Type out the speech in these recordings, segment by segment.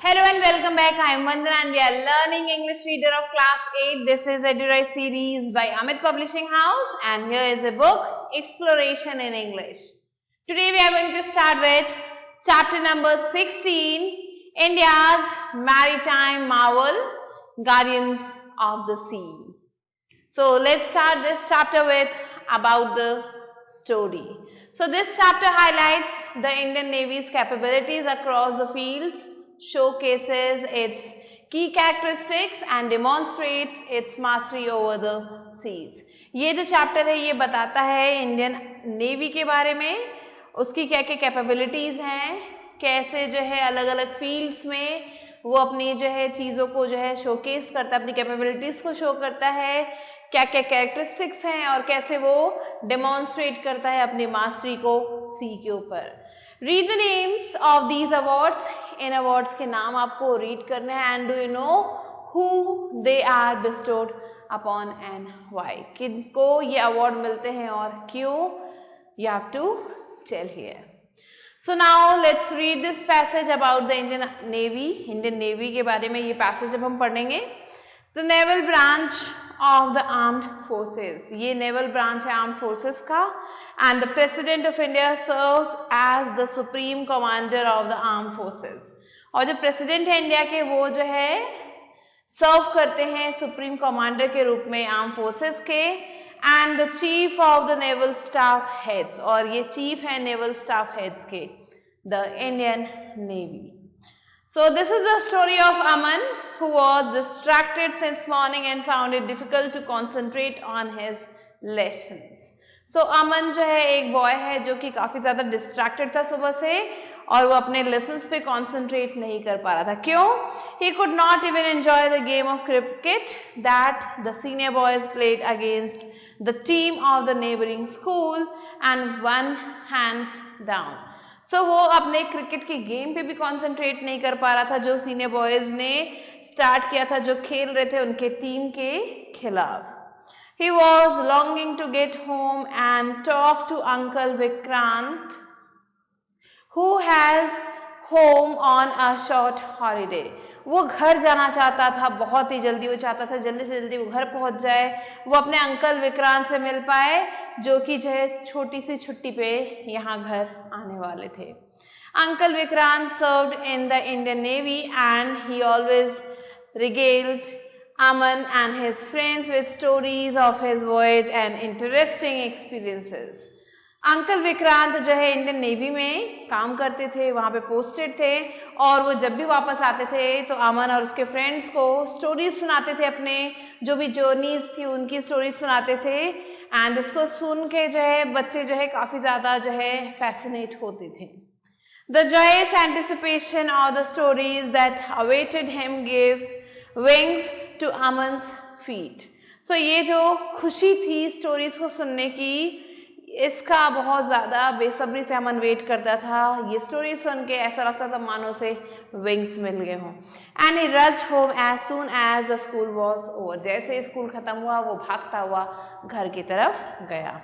Hello and welcome back. I am Vandana and we are learning English Reader of Class 8. This is EduRise series by Amit Publishing House and here is a book, Exploration in English. Today we are going to start with chapter number 16, India's Maritime Marvel, Guardians of the Sea. So let's start this chapter with about the story. So this chapter highlights the Indian Navy's capabilities across the fields, showcases its key characteristics and demonstrates its mastery over the seas. ये जो chapter है ये बताता है Indian navy के बारे में, उसकी क्या क्या कैपेबिलिटीज हैं, कैसे जो है अलग अलग फील्ड्स में वो अपनी जो है चीज़ों को जो है शोकेस करता है, अपनी कैपेबिलिटीज को शो करता है, क्या क्या कैरेक्टरिस्टिक्स हैं और कैसे वो डेमोन्स्ट्रेट करता है अपनी मास्टरी को सी के ऊपर. Read the names of these awards. इन अवार्ड्स के नाम आपको रीड करने हैं. And do you know who they are bestowed upon and why. किनको ये अवार्ड मिलते हैं और क्यों, you have to tell here. So now let's read this passage about the Indian Navy. Indian navy के बारे में ये पैसेज जब हम पढ़ेंगे. The naval branch of the armed forces. ये नेवल ब्रांच है आर्म्ड फोर्सेस का. And the President of India serves as the Supreme Commander of the Armed Forces. और जो प्रेसिडेंट है इंडिया के वो जो है सर्व करते हैं सुप्रीम कमांडर के रूप में आर्म फोर्सेस के. And the chief of the naval staff heads, और ये चीफ है नेवल स्टाफ हेड्स के, the Indian navy. So this is the story of Aman, who was distracted since morning and found it difficult to concentrate on his lessons. So अमन जो है एक boy है जो कि काफ़ी ज़्यादा डिस्ट्रैक्टेड था सुबह से और वो अपने लेसन्स पे कॉन्सेंट्रेट नहीं कर पा रहा था. क्यों? He could not even enjoy the game of cricket that the senior boys played against the team of the neighboring school and won hands down. So वो अपने क्रिकेट के गेम पे भी कॉन्सेंट्रेट नहीं कर पा रहा था जो सीनियर बॉयज ने स्टार्ट किया था, जो खेल रहे थे उनके टीम के खिलाफ. He was longing to get home and talk to Uncle Vikrant, who has home on a short holiday. वो घर जाना चाहता था बहुत ही जल्दी, वो चाहता था जल्दी से जल्दी वो घर पहुंच जाए, वो अपने अंकल विक्रांत से मिल पाए जो कि जो है छोटी सी छुट्टी पे यहाँ घर आने वाले थे. Uncle Vikrant served in the Indian Navy and he always regaled Aman and his friends with stories of his voyage and interesting experiences. Uncle Vikrant जो है इंडियन नेवी में काम करते थे, वहाँ पे पोस्टेड थे और वो जब भी वापस आते थे तो अमन और उसके फ्रेंड्स को स्टोरीज सुनाते थे, अपने जो भी जर्नीज थी उनकी स्टोरीज सुनाते थे. एंड उसको सुन के जो है बच्चे जो है काफ़ी ज़्यादा जो है फैसिनेट होते थे. The joyous anticipation of the stories that awaited him gave wings to Aman's feet. So ये जो खुशी थी स्टोरीज को सुनने की, इसका बहुत ज़्यादा बेसब्री से अमन वेट करता था. ये स्टोरी सुन के ऐसा लगता था मानो से विंग्स मिल गए हों. And he rushed home as soon as the school was over. जैसे स्कूल ख़त्म हुआ वो भागता हुआ घर की तरफ गया.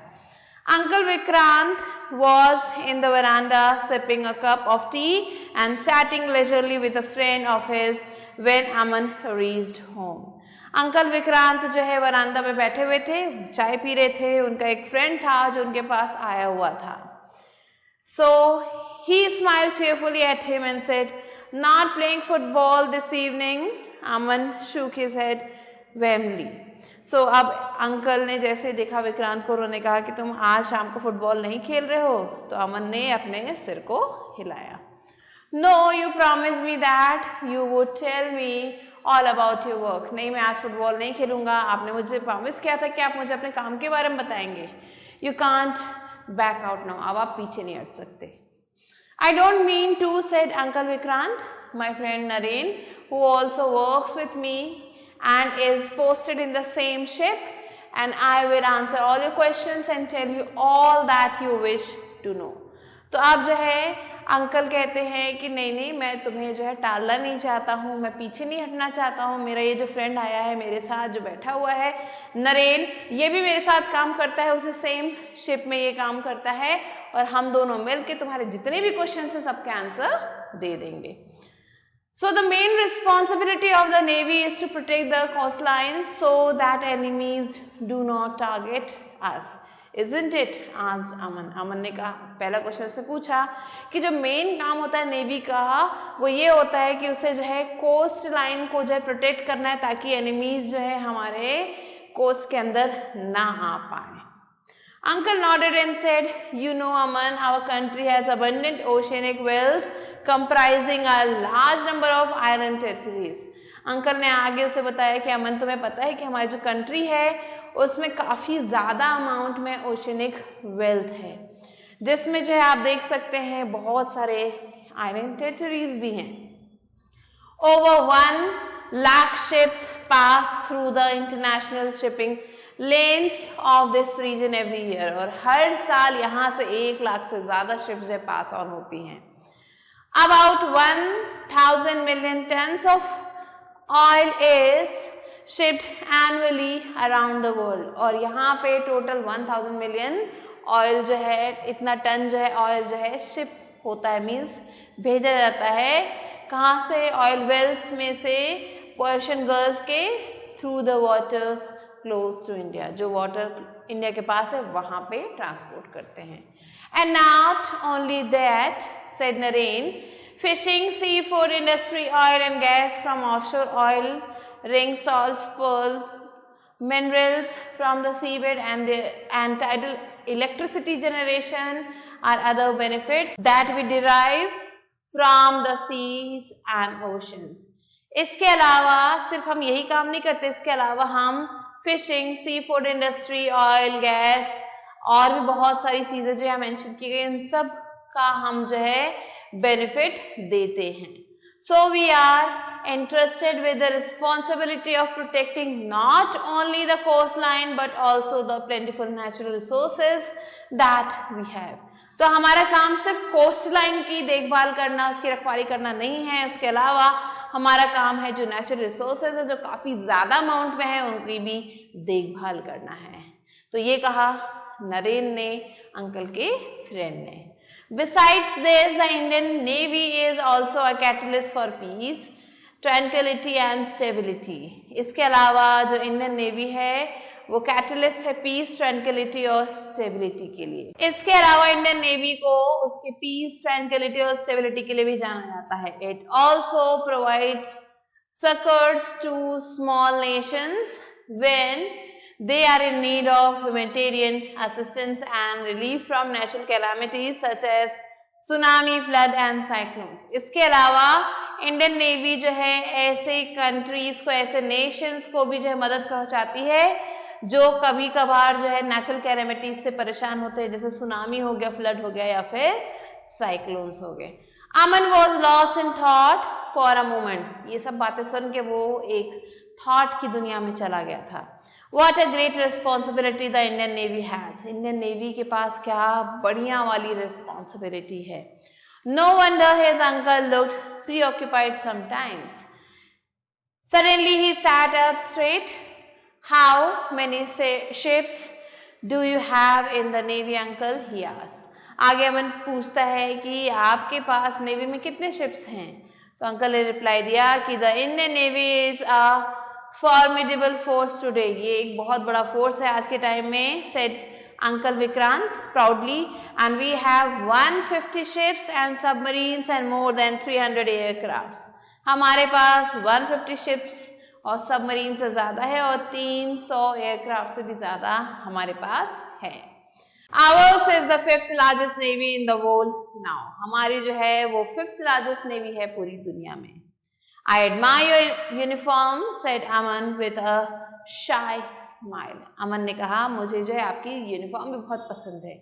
Uncle Vikrant was in the veranda sipping a cup of tea and chatting leisurely with a friend of his when Aman reached home. Uncle Vikrant जो है वरांदा में बैठे हुए थे, चाय पी रहे थे, उनका एक फ्रेंड था जो उनके पास आया हुआ था. So he smiled cheerfully at him and said, "Not playing football this evening?" Aman shook his head warmly. So अब अंकल ने जैसे देखा विक्रांत को, उन्होंने कहा कि तुम आज शाम को फुटबॉल नहीं खेल रहे हो, तो अमन ने अपने सिर को हिलाया. No, you promised me that you would tell me all about your work. नहीं, मैं आज फुटबॉल नहीं खेलूंगा, आपने मुझे प्रॉमिस किया था कि आप मुझे अपने काम के बारे में बताएंगे. You can't back out now. अब आप पीछे नहीं हट सकते. I don't mean to, said Uncle Vikrant. My friend Naren, who also works with me and is posted in the same ship, and I will answer all your questions and tell you all that you wish to know. तो आप जो है uncle कहते हैं कि नहीं नहीं, मैं तुम्हें जो है टालना नहीं चाहता हूँ, मैं पीछे नहीं हटना चाहता हूँ. मेरा ये जो फ्रेंड आया है मेरे साथ जो बैठा हुआ है नरेन, ये भी मेरे साथ काम करता है, उसे सेम शिप में ये काम करता है और हम दोनों मिलके तुम्हारे जितने भी क्वेश्चन हैं सबके आंसर दे देंगे. So the main responsibility of the Navy is to protect the coastline so that enemies do not target us. Isn't it? asked Aman. अमन ने कहा, पहला क्वेश्चन से पूछा कि जो मेन काम होता है नेवी का वो ये होता है कि उसे जो है कोस्ट लाइन को जो है प्रोटेक्ट करना है ताकि एनिमीज जो है हमारे कोस्ट के अंदर ना आ पाए. Uncle nodded and said, "You know, Aman, our country has abundant oceanic wealth comprising a large number of island territories." Uncle ने आगे उसे बताया कि अमन तुम्हें पता है कि हमारी जो कंट्री है उसमें काफ़ी ज़्यादा अमाउंट में ओशनिक वेल्थ है, जिसमें जो है आप देख सकते हैं बहुत सारे आइलैंड टेरिटरीज भी हैं. Over 1 lakh ships pass through the international shipping lanes of this region every year. और हर साल यहाँ से 1 लाख से ज़्यादा शिप्स जो पास ऑन होती हैं. About 1000 million tons of oil is shipped annually around the world. और यहाँ पे टोटल 1000 मिलियन ऑयल जो है, इतना टन जो है ऑयल जो है शिप होता है, मीन्स भेजा जाता है. कहाँ से? ऑयल वेल्स में से पर्शियन गल्फ के through the waters close to India, जो वाटर इंडिया के पास है वहाँ पे ट्रांसपोर्ट करते हैं. And not only that, said Naren, fishing, seafood industry, oil and gas from offshore oil, ring salts, pearls, minerals from the seabed and tidal electricity generation are other benefits that we derive from the seas and oceans. इसके अलावा सिर्फ हम यही काम नहीं करते, इसके अलावा हम fishing, seafood industry, oil, gas और भी बहुत सारी चीज़ें जो है मेंशन की गई, उन सब का हम जो है बेनिफिट देते हैं. So we are entrusted with the responsibility of protecting not only the coastline but also the plentiful natural resources that we have. तो हमारा काम सिर्फ कोस्ट लाइन की देखभाल करना, उसकी रखवाली करना नहीं है, उसके अलावा हमारा काम है जो नेचुरल रिसोर्सेज है जो काफ़ी ज़्यादा अमाउंट में है उनकी भी देखभाल करना है. तो ये कहा नरेन ने अंकल के फ्रेंड ने. Besides this, the Indian Navy is also a catalyst for peace, tranquility and stability. इसके अलावा जो इंडियन नेवी है वो कैटलिस्ट है पीस, ट्रैंक्विलिटी और स्टेबिलिटी के लिए. इसके अलावा इंडियन नेवी को उसके पीस, ट्रैंक्विलिटी और स्टेबिलिटी के लिए भी जाना जाता है. It also provides succors to small nations when they are in need of humanitarian assistance and relief from natural calamities such as tsunami, flood and cyclones. इसके अलावा इंडियन नेवी जो है ऐसे कंट्रीज को, ऐसे नेशंस को भी जो है मदद पहुंचाती है जो कभी कभार जो है नेचुरल कैलामिटीज से परेशान होते हैं, जैसे सुनामी हो गया, फ्लड हो गया या फिर साइक्लोन्स हो गए. Aman was lost in thought for a moment. ये सब बातें सुन के वो एक थॉट की दुनिया में चला गया था. What a great responsibility the Indian Navy has. Indian navy के पास क्या बढ़िया वाली रिस्पॉन्सिबिलिटी है. No wonder his uncle looked preoccupied sometimes. Suddenly he sat up straight. How many ships do you have in the Navy, uncle? He asked. आगे अमन पूछता है कि आपके पास नेवी में कितने शिप्स हैं. तो अंकल ने रिप्लाई दिया कि the Indian navy is a formidable force today. ये एक बहुत बड़ा फोर्स है आज के टाइम में, said uncle Vikrant proudly. And we have 150 ships and submarines and more than 300 aircrafts. हमारे पास 150 शिप्स और सबमरीन से ज़्यादा है और 300 एयरक्राफ्ट से भी ज़्यादा हमारे पास है. Ours is the 5th largest navy in the world now. हमारी जो है वो 5th largest navy है पूरी दुनिया में. I admire your uniform, said Aman with a shy smile. अमन ने कहा मुझे जो है आपकी यूनिफॉर्म भी बहुत पसंद है.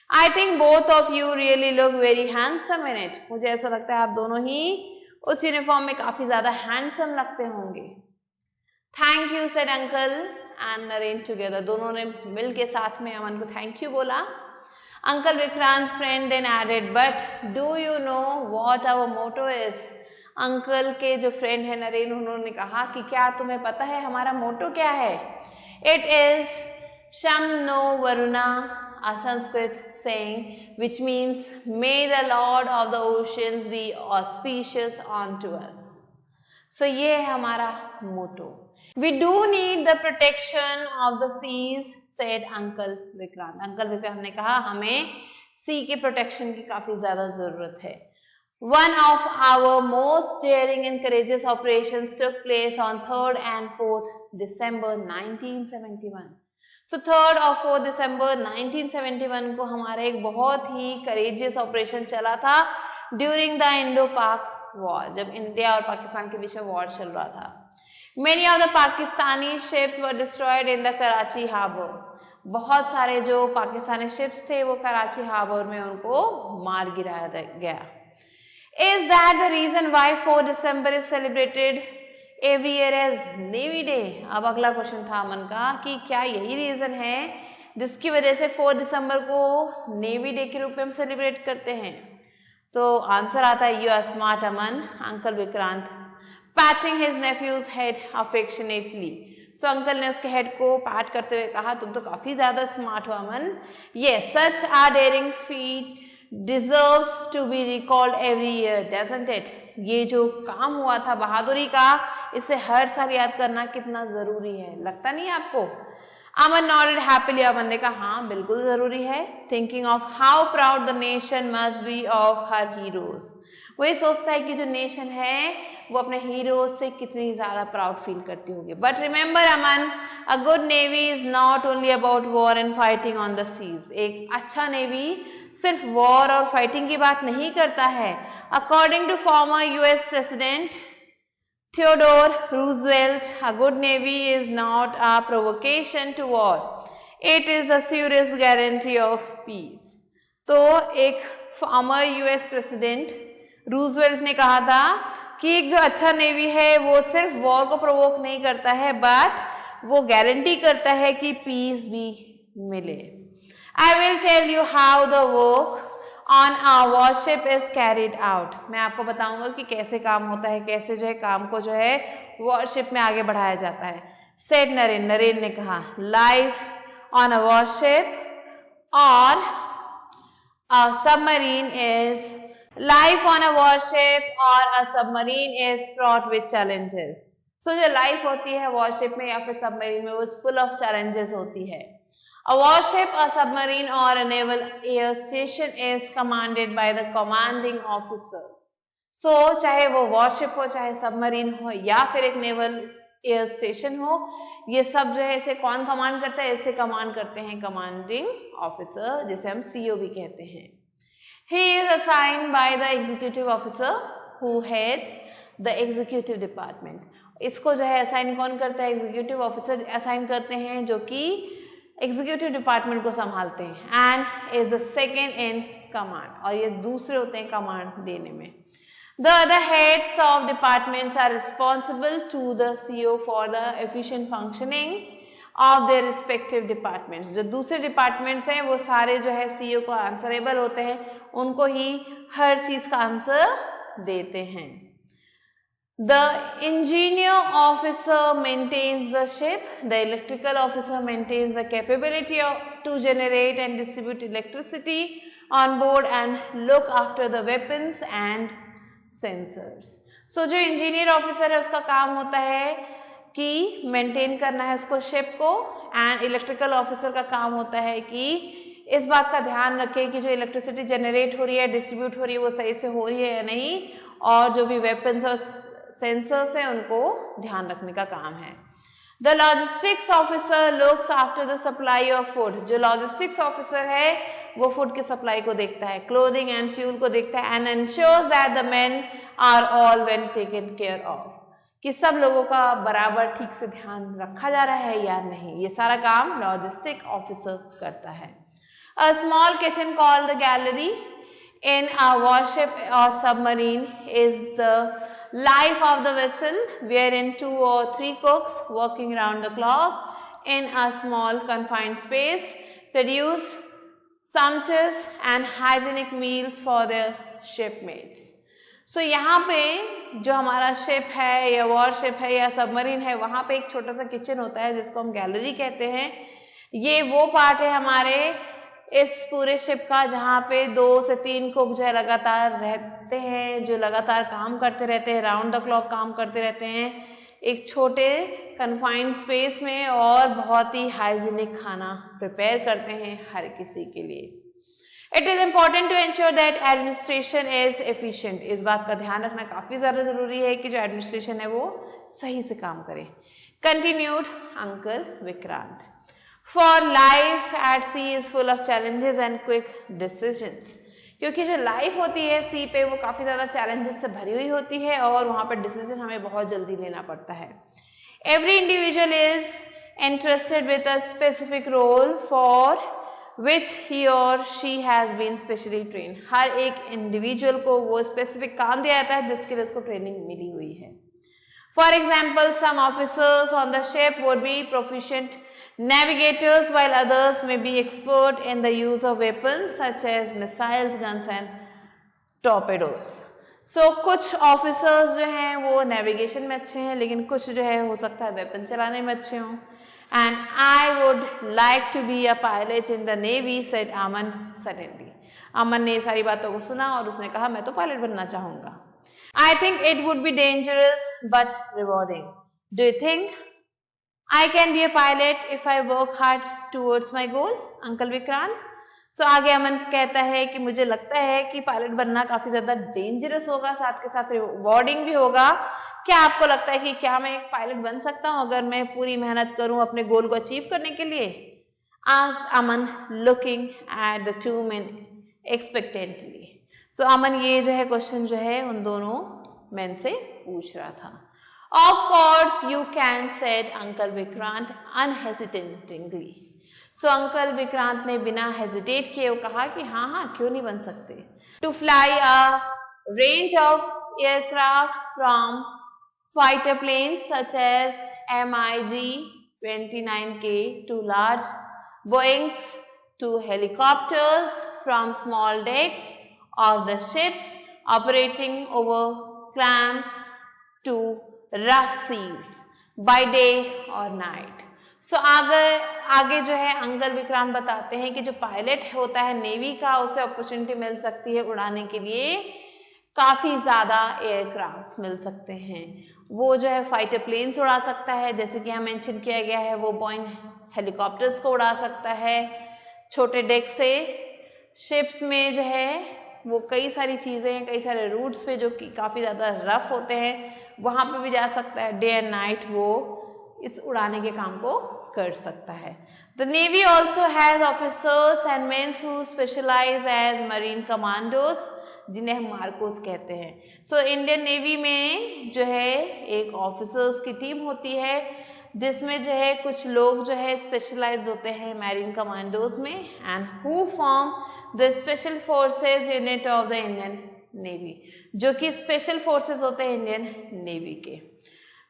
I think both of you really look very handsome in it. मुझे ऐसा लगता है आप दोनों ही उस यूनिफॉर्म में काफी ज्यादा हैंडसम लगते होंगे. Thank you, said uncle and Naren together. दोनों ने मिल के साथ में अमन को थैंक यू बोला. Uncle Vikrant's friend then added, but do you know what our motto is? Uncle के जो फ्रेंड है नरेन, उन्होंने कहा कि क्या तुम्हें पता है हमारा मोटो क्या है? It is Sham No Varuna, a Sanskrit saying which means may the Lord of the oceans be auspicious unto us. सो ये है हमारा motto. We do need the protection of the seas, said uncle Vikrant. Uncle Vikrant ने कहा हमें सी के protection की काफी ज्यादा जरूरत है। One of our most daring and courageous operations took place on 3rd and 4th December 1971. So 3rd और 4th December 1971 को हमारा एक बहुत ही courageous operation चला था during the Indo-Pak War, जब इंडिया और पाकिस्तान के बीच में वॉर चल रहा था। Many of the Pakistani ships were destroyed in the Karachi harbor. बहुत सारे जो पाकिस्तानी ships थे वो कराची हार्बर में उनको मार गिराया गया। Is that the reason why 4 December is celebrated every year as Navy Day? अब अगला क्वेश्चन था अमन का कि क्या यही रीजन है जिसकी वजह से 4 दिसंबर को नेवी डे के रूप में हम सेलिब्रेट करते हैं? तो आंसर आता है you are smart Aman. Uncle Vikrant patting his nephew's head affectionately. So uncle ने उसके हेड को पैट करते हुए कहा तुम तो काफी ज्यादा स्मार्ट हो Aman. Yes, such a daring feat deserves to be recalled every year, doesn't it? ये जो काम हुआ था बहादुरी का, इसे हर साल याद करना कितना जरूरी है, लगता नहीं है आपको? अमन nodded happily। अमन ने कहा हाँ बिल्कुल जरूरी है। Thinking of how proud the nation must be of her heroes। वही सोचता है कि जो नेशन है वो अपने हीरोज से कितनी ज्यादा प्राउड फील करती होगी। But remember Aman, a good navy is not only about war and fighting on the seas. एक अच्छा नेवी सिर्फ वॉर और फाइटिंग की बात नहीं करता है। According to former US president Theodore Roosevelt, a good navy is not a provocation to war, it is a serious guarantee of peace. तो एक फॉर्मर यूएस प्रेसिडेंट रूजवेल्ट ने कहा था कि एक जो अच्छा नेवी है वो सिर्फ वॉर को प्रोवोक नहीं करता है बट वो गारंटी करता है कि पीस भी मिले। I will tell you how the work on our warship is carried out। मैं आपको बताऊंगा कि कैसे काम होता है, कैसे जो है काम को जो है वॉरशिप में आगे बढ़ाया जाता है। Said नरेन, नरेन ने कहा life on a warship or a submarine is life on a warship or a submarine is fraught with challenges। So जो लाइफ होती है वॉरशिप में या फिर सबमरीन में वो full of challenges होती है। A warship, a submarine or a naval air station is commanded by the commanding officer। So चाहे वो वॉरशिप हो, चाहे सबमरीन हो या फिर एक नेवल एयर स्टेशन हो, ये सब जो है इसे कौन कमांड करता है? इसे कमांड करते हैं कमांडिंग ऑफिसर, जिसे हम सीओ भी कहते हैं। He is assigned by the executive officer who heads the executive department। इसको जो है असाइन कौन करता है? एग्जीक्यूटिव ऑफिसर असाइन करते हैं जो कि एग्जीक्यूटिव डिपार्टमेंट को संभालते हैं। And is the second in command, और ये दूसरे होते हैं कमांड देने में। The other heads of departments are responsible to the CO for the efficient functioning of their respective departments. जो दूसरे डिपार्टमेंट्स हैं वो सारे जो है सीओ को आंसरेबल होते हैं, उनको ही हर चीज का आंसर देते हैं। The engineer officer maintains the ship, the electrical officer maintains the capability to generate and distribute electricity on board and look after the weapons and sensors। So जो इंजीनियर ऑफिसर है उसका काम होता है कि मेंटेन करना है उसको शिप को, एंड इलेक्ट्रिकल ऑफिसर का काम होता है कि इस बात का ध्यान रखे कि जो इलेक्ट्रिसिटी जनरेट हो रही है, डिस्ट्रीब्यूट हो रही है, वो सही से हो रही है या नहीं, और जो भी वेपन्स और सेंसर्स हैं उनको ध्यान रखने का काम है। The logistics officer looks after the supply of food. जो लॉजिस्टिक्स ऑफिसर है वो फूड की सप्लाई को देखता है, क्लोथिंग एंड फ्यूल को देखता है, and ensures that the men are all well taken care of, कि सब लोगों का बराबर ठीक से ध्यान रखा जा रहा है या नहीं। ये सारा काम लॉजिस्टिक ऑफिसर करता है। A small kitchen called the gallery in a warship or submarine is the life of the vessel, wherein 2 or 3 cooks working round the clock in a small confined space produce sumptuous and hygienic meals for their shipmates। So यहाँ पे जो हमारा ship है या worship है या submarine है, वहाँ पे एक छोटा सा किचन होता है जिसको हम गैलरी कहते हैं। ये वो पार्ट है हमारे इस पूरे शिप का जहाँ पे 2 से 3 कुक जो है लगातार थकते हैं, जो लगातार काम करते रहते हैं, राउंड द क्लॉक काम करते रहते हैं एक छोटे कन्फाइंड स्पेस में और बहुत ही हाइजीनिक खाना प्रिपेयर करते हैं हर किसी के लिए। It is important to ensure that administration is efficient. इस बात का ध्यान रखना काफी ज्यादा जरूरी है कि जो एडमिनिस्ट्रेशन है वो सही से काम करे। Continued uncle Vikrant, for life at sea is full of challenges and quick decisions. क्योंकि जो लाइफ होती है सी पे वो काफी ज्यादा चैलेंजेस से भरी हुई होती है और वहां पर डिसीजन हमें बहुत जल्दी लेना पड़ता है। Every individual is interested with a specific role for which he or she has been specially trained। हर एक इंडिविजुअल को वो स्पेसिफिक काम दिया जाता है जिसके लिए उसको ट्रेनिंग मिली हुई है। For example, some officers on the ship would be proficient navigators while others may be expert in the use of weapons such as missiles, guns and torpedoes। So कुछ ऑफिसर्स जो हैं वो नेविगेशन में अच्छे हैं लेकिन कुछ जो है हो सकता है वेपन चलाने में अच्छे हों। And I would like to be a pilot in the Navy, said Aman suddenly। अमन ने सारी बातों को सुना और उसने कहा मैं तो पायलट बनना चाहूंगा। I think it would be dangerous but rewarding। Do you think I can be a pilot if I work hard towards my goal, Uncle Vikrant? So आगे अमन कहता है कि मुझे लगता है कि पायलट बनना काफी ज्यादा डेंजरस होगा, साथ के साथ रिवॉर्डिंग भी होगा। क्या आपको लगता है कि क्या मैं एक पायलट बन सकता हूं अगर मैं पूरी मेहनत करूं अपने गोल को अचीव करने के लिए? Asked Aman looking at the two men expectantly. So Aman ये जो है क्वेश्चन जो है उन दोनों मेन से पूछ रहा था। Of course you can, said Uncle Vikrant unhesitatingly। So uncle Vikrant ने बिना हेजिटेट किए वो कहा कि हाँ हाँ क्यों नहीं बन सकते। To fly a range of aircraft from fighter planes such as MiG-29K to large Boeings to helicopters from small decks of the ships operating over calm to rough seas by day or night। सो आगे जो है uncle Vikrant बताते हैं कि जो pilot होता है navy का उसे अपॉर्चुनिटी मिल सकती है उड़ाने के लिए काफी ज्यादा एयरक्राफ्ट मिल सकते हैं। वो जो है फाइटर प्लेन्स उड़ा सकता है जैसे कि यहाँ मेंशन किया गया है, वो बोइंग हेलीकॉप्टर्स को उड़ा सकता है छोटे डेक से। शिप्स में जो है वो कई सारी चीजें हैं, कई सारे रूट्स पे जो कि काफी ज्यादा रफ होते हैं वहां पे भी जा सकता है। डे एंड नाइट वो इस उड़ाने के काम को कर सकता है। The navy also has officers and men who specialize as marine commandos, जिन्हें हम मार्कोस कहते हैं। सो इंडियन नेवी में जो है एक ऑफिसर्स की टीम होती है जिसमें जो है कुछ लोग जो है स्पेशलाइज होते हैं मैरीन कमांडोज में and who form the special forces unit of the Indian navy, जो कि स्पेशल फोर्सेस होते हैं इंडियन नेवी के।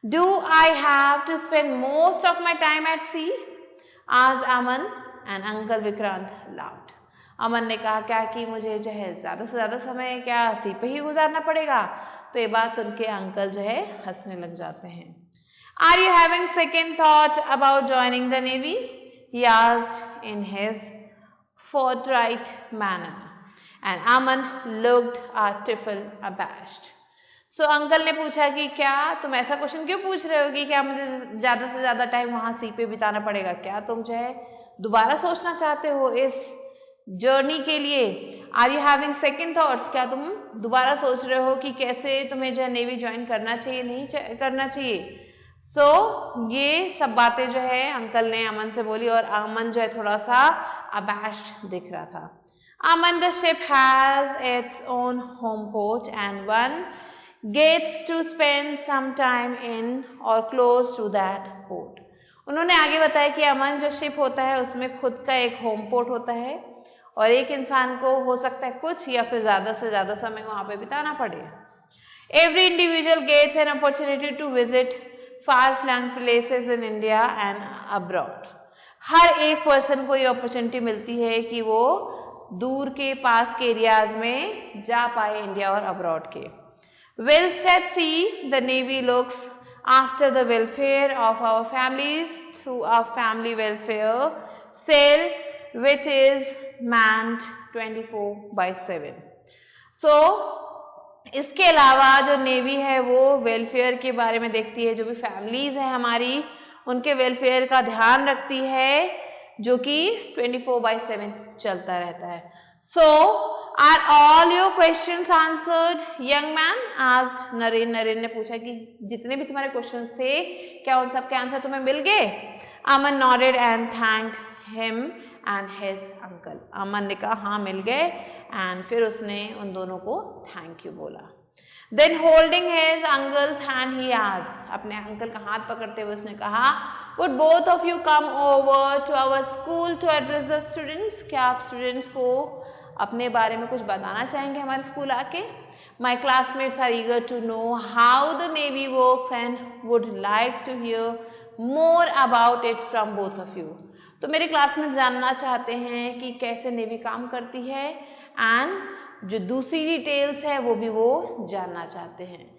Do I have to spend most of my time at sea, आज Aman and uncle Vikrant loud. Aman ने कहा क्या कि मुझे जो है ज्यादा से ज्यादा समय क्या सी पे ही गुजारना पड़ेगा? तो ये बात सुन के अंकल जो है हंसने लग जाते हैं। Are you having second thought about joining the navy? He asked in his forthright manner and Aman looked a trifle abashed। सो अंकल ने पूछा कि क्या तुम ऐसा क्वेश्चन क्यों पूछ रहे हो कि क्या मुझे ज्यादा से ज्यादा टाइम वहां सी पे बिताना पड़ेगा? क्या तुम जो है दोबारा सोचना चाहते हो इस जर्नी के लिए? Are you having second thoughts, क्या तुम दोबारा सोच रहे हो कि कैसे तुम्हें जो है नेवी ज्वाइन करना चाहिए नहीं करना चाहिए? सो ये सब बातें जो है अंकल ने अमन से बोली और अमन जो है थोड़ा सा अबैश्ड दिख रहा था। Aman, the ship has its own home port and one gets to spend some time in or close to that port। उन्होंने आगे बताया कि अमन जो शिप होता है उसमें खुद का एक होम पोर्ट होता है और एक इंसान को हो सकता है कुछ या फिर ज्यादा से ज्यादा समय वहां पे बिताना पड़े। Every individual gets an opportunity to visit far-flung places in India and abroad। हर एक पर्सन को ये अपॉर्चुनिटी मिलती है कि वो दूर के पास के एरियाज में जा पाए इंडिया और अब्रॉड के। Whilst at sea, the Navy looks after the welfare of our families through our family welfare cell, which is manned 24/7। So इसके अलावा जो नेवी है वो वेलफेयर के बारे में देखती है, जो भी फैमिलीज है हमारी उनके वेलफेयर का ध्यान रखती है, जो कि 24/7 चलता रहता है। So are all your questions answered young man? आज नरेन ने पूछा कि जितने भी तुम्हारे क्वेश्चंस थे क्या उन सब के आंसर तुम्हें मिल गए? Aman nodded and thanked him and his uncle. Aman ने कहा हाँ मिल गए, एंड फिर उसने उन दोनों को थैंक यू बोला। Then holding his uncle's hand he asked, अपने अंकल का हाथ पकड़ते हुए उसने कहा would both of you come over to our school to address the students? क्या आप स्टूडेंट्स को अपने बारे में कुछ बताना चाहेंगे हमारे स्कूल आके? My classmates are eager to know how the navy works and would like to hear more about it from both of you. तो मेरे क्लासमेट जानना चाहते हैं कि कैसे नेवी काम करती है, एंड जो दूसरी डिटेल्स है वो भी वो जानना चाहते हैं।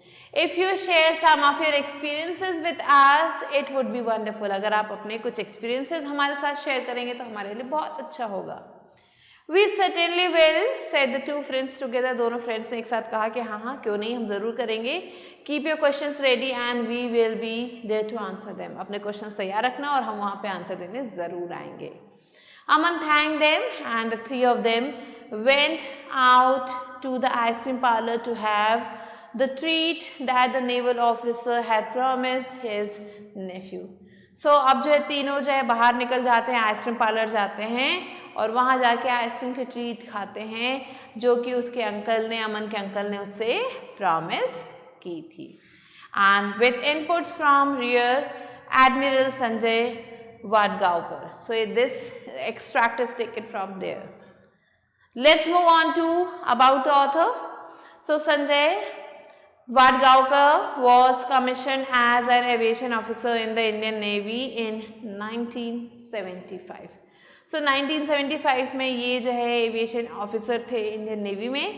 If you share some of your experiences with us it would be wonderful. अगर आप अपने कुछ एक्सपीरियंसेस हमारे साथ शेयर करेंगे तो हमारे लिए बहुत अच्छा होगा। We certainly will, said the two friends together. दोनों फ्रेंड्स ने एक साथ कहा कि हाँ क्यों नहीं, हम जरूर करेंगे। Keep your questions ready and we will be there to answer them. अपने क्वेश्चंस तैयार रखना और हम वहाँ पे आंसर देने जरूर आएंगे। Aman thanked them and the three of them went out to the ice cream parlor to have the treat that the naval officer had promised his nephew. So अब जो है तीनों जो है बाहर निकल जाते हैं, आइसक्रीम पार्लर जाते हैं और वहाँ जाके आइसक्रीम की ट्रीट खाते हैं जो कि उसके अंकल ने, अमन के अंकल ने उससे प्रॉमिस की थी। And with inputs from rear admiral Sanjay Wadgaonkar. So this extract is taken from there. Let's move on to about the author. So Sanjay Vadgaonkar was commissioned as an aviation officer in the Indian Navy in 1975. So 1975 में ये जो है aviation officer थे Indian navy में,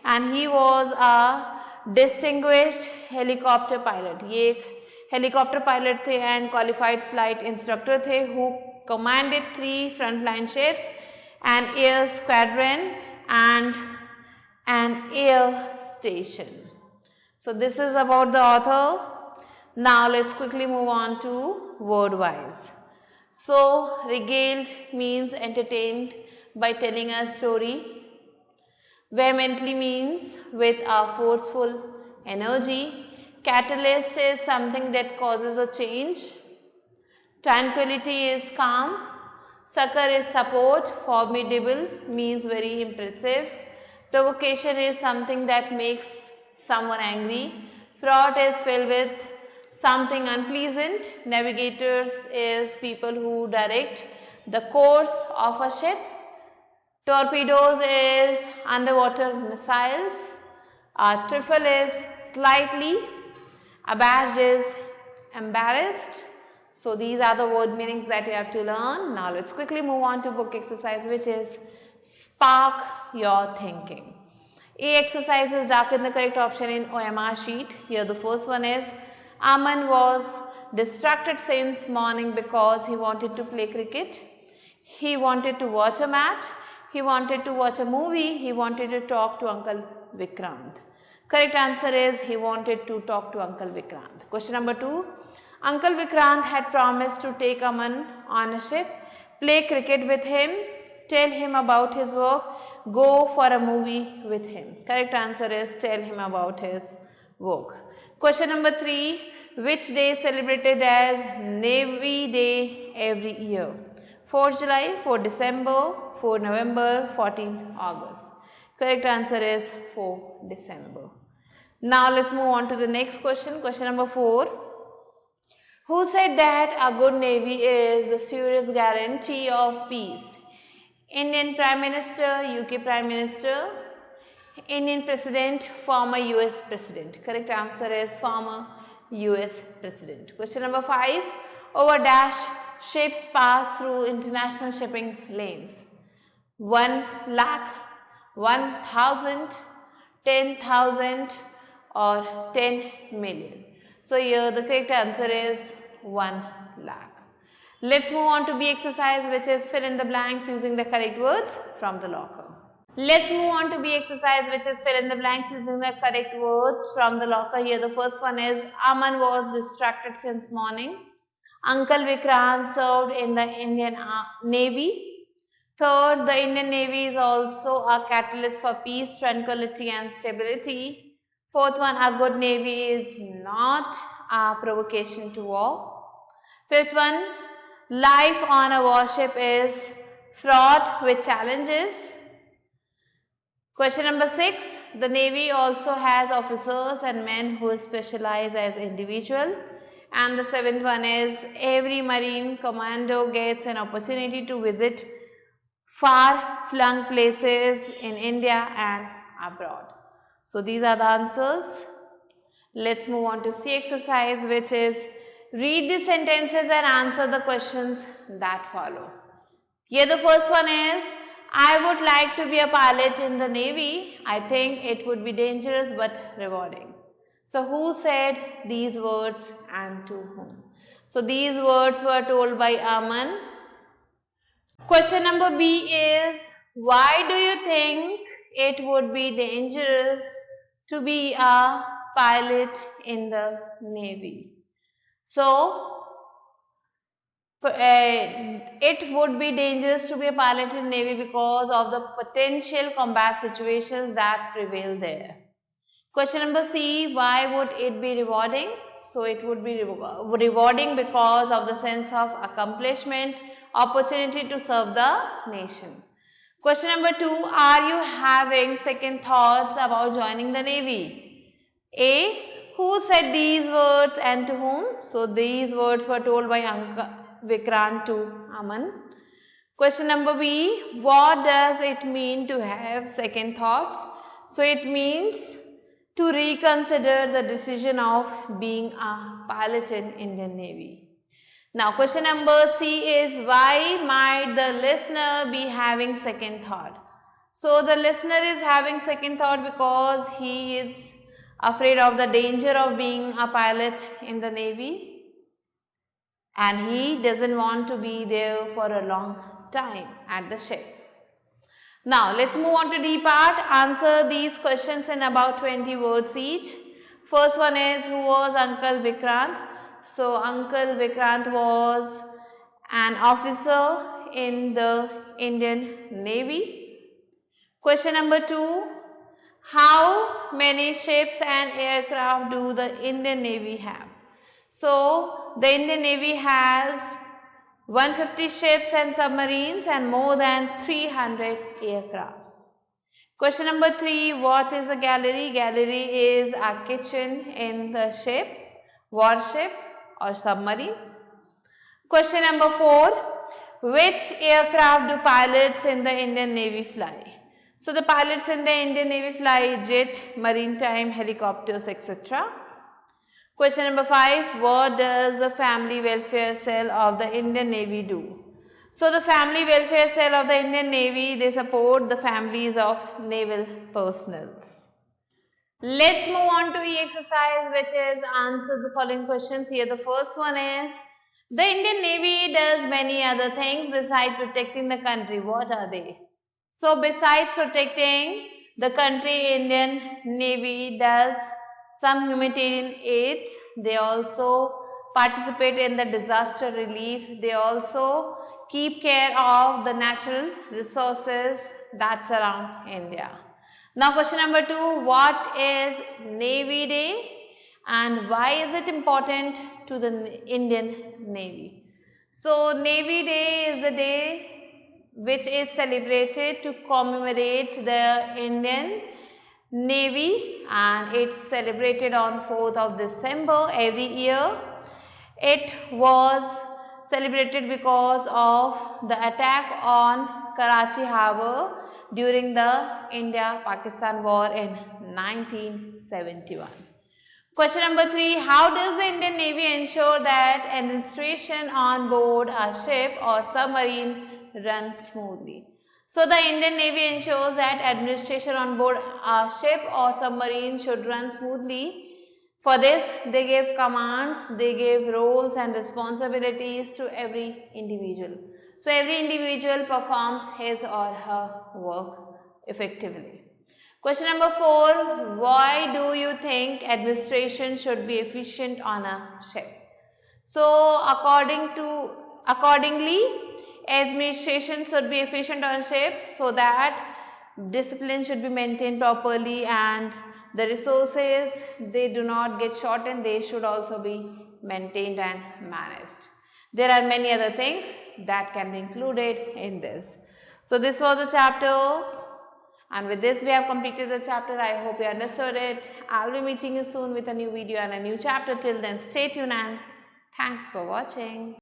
and he was a distinguished helicopter pilot. ये एक helicopter pilot थे and qualified flight instructor थे who commanded 3 frontline ships, an air squadron and an air station. So this is about the author. Now let's quickly move on to word wise. So regaled means entertained by telling a story. Vehemently means with a forceful energy. Catalyst is something that causes a change. Tranquility is calm. Succor is support. Formidable means very impressive. Provocation is something that makes someone angry. Fraught is filled with something unpleasant. Navigators is people who direct the course of a ship. Torpedoes is underwater missiles. Trifle is slightly. Abashed is embarrassed. So these are the word meanings that you have to learn. Now let's quickly move on to book exercise, which is spark your thinking. A exercise is darken the correct option in OMR sheet. Here the first one is Aman was distracted since morning because he wanted to play cricket. He wanted to watch a match. He wanted to watch a movie. He wanted to talk to Uncle Vikrant. Correct answer is he wanted to talk to Uncle Vikrant. Question number 2. Uncle Vikrant had promised to take Aman on a ship, play cricket with him, tell him about his work, go for a movie with him. Correct answer is tell him about his work. Question number 3. Which day is celebrated as Navy Day every year? 4th July, 4th December, 4th November, 14th August. Correct answer is 4th December. Now let's move on to the next question. Question number 4. Who said that a good navy is the surest guarantee of peace? Indian Prime Minister, UK Prime Minister, Indian President, former US President. Correct answer is former US President. Question number 5. Over dash ships pass through international shipping lanes. 1 lakh, 1,000, 10,000 or 10 million. So here the correct answer is 1 lakh. Let's move on to B exercise, which is fill in the blanks using the correct words from the locker. Let's move on to B exercise, which is fill in the blanks using the correct words from the locker. Here the first one is Aman was distracted since morning. Uncle Vikrant served in the Indian Navy. Third, the Indian Navy is also a catalyst for peace, tranquility and stability. Fourth one, a good Navy is not a provocation to war. Fifth one, life on a warship is fraught with challenges. Question number 6, the Navy also has officers and men who specialize as individual. And the 7th one is every Marine commando gets an opportunity to visit far-flung places in India and abroad. So these are the answers. Let's move on to C exercise, which is read the sentences and answer the questions that follow. Here the first one is, I would like to be a pilot in the Navy. I think it would be dangerous but rewarding. So who said these words and to whom? So these words were told by Aman. Question number B is, why do you think it would be dangerous to be a pilot in the Navy? So it would be dangerous to be a pilot in Navy because of the potential combat situations that prevail there. Question number C, why would it be rewarding? So it would be rewarding because of the sense of accomplishment, opportunity to serve the nation. Question number 2, are you having second thoughts about joining the Navy? A, who said these words and to whom? So these words were told by Uncle Vikrant to Aman. Question number B, what does it mean to have second thoughts? So it means to reconsider the decision of being a pilot in Indian Navy. Now question number C is, why might the listener be having second thought? So the listener is having second thought because he is afraid of the danger of being a pilot in the Navy. And he doesn't want to be there for a long time at the ship. Now let's move on to D part. Answer these questions in about 20 words each. First one is, who was Uncle Vikrant? So Uncle Vikrant was an officer in the Indian Navy. Question number 2, how many ships and aircraft do the Indian Navy have? So the Indian Navy has 150 ships and submarines and more than 300 aircrafts. Question number 3, what is a galley? Galley is a kitchen in the ship, warship or submarine. Question number 4, which aircraft do pilots in the Indian Navy fly? So the pilots in the Indian Navy fly jet, maritime, helicopters, etc. Question number 5, what does the Family Welfare Cell of the Indian Navy do? So the Family Welfare Cell of the Indian Navy, they support the families of naval personnel. Let's move on to E exercise, which is answer the following questions. Here the first one is, the Indian Navy does many other things besides protecting the country. What are they? So besides protecting the country, Indian Navy does some humanitarian aids. They also participate in the disaster relief. They also keep care of the natural resources that surround India. Now question number 2, what is Navy Day and why is it important to the Indian Navy? So Navy Day is the day which is celebrated to commemorate the Indian Navy, and it's celebrated on 4th of December every year. It was celebrated because of the attack on Karachi Harbour during the India-Pakistan war in 1971. Question number 3, how does the Indian Navy ensure that administration on board a ship or submarine runs smoothly? So the Indian Navy ensures that administration on board a ship or submarine should run smoothly. For this, they give commands, they give roles and responsibilities to every individual. So every individual performs his or her work effectively. Question number 4. Why do you think administration should be efficient on a ship? So accordingly, administration should be efficient on ships so that discipline should be maintained properly and the resources, they do not get shortened, they should also be maintained and managed. There are many other things that can be included in this. So this was the chapter, and with this we have completed the chapter. I hope you understood it. I'll be meeting you soon with a new video and a new chapter. Till then, stay tuned and thanks for watching.